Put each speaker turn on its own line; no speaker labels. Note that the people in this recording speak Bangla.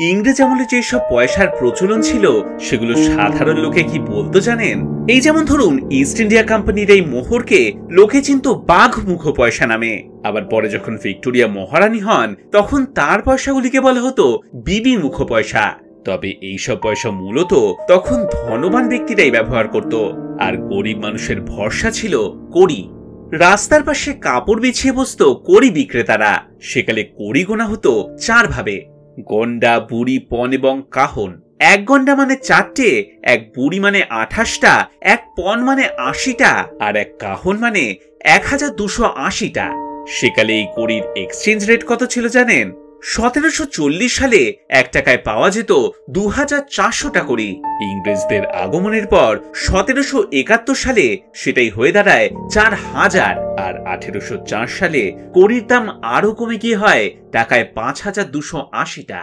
ইংরেজ আমলে যেসব পয়সার প্রচলন ছিল সেগুলো সাধারণ লোকে কি বলতো জানেন? এই যেমন ধরুন, ইস্ট ইন্ডিয়া কোম্পানির এই মোহরকে লোকে চিনতো বাঘ মুখ পয়সা নামে। আবার পরে যখন ভিক্টোরিয়া মহারানী হন তখন তার পয়সাগুলিকে বলা হতো বিবি মুখ পয়সা। তবে এইসব পয়সা মূলত তখন ধনবান ব্যক্তিরাই ব্যবহার করত, আর গরিব মানুষের ভরসা ছিল কড়ি। রাস্তার পাশে কাপড় বিছিয়ে বসত কড়ি বিক্রেতারা। সেকালে কড়ি গোনা হতো 4 ভাবে: গন্ডা, বুড়ি, পণ এবং কাহন। 1 গন্ডা মানে 4টে, 1 বুড়ি মানে 28টা, 1 পণ মানে 80টা, আর 1 কাহন মানে 1280টা। সেকালে এই কড়ির এক্সচেঞ্জ রেট কত ছিল জানেন? 1740 সালে 1 টাকায় পাওয়া যেত 2400টা কড়ি। ইংরেজদের আগমনের পর 1771 সালে সেটাই হয়ে দাঁড়ায় 4000, আর 1804 সালে কড়ির দাম আরো কমে গিয়ে হয় টাকায় 5280টা।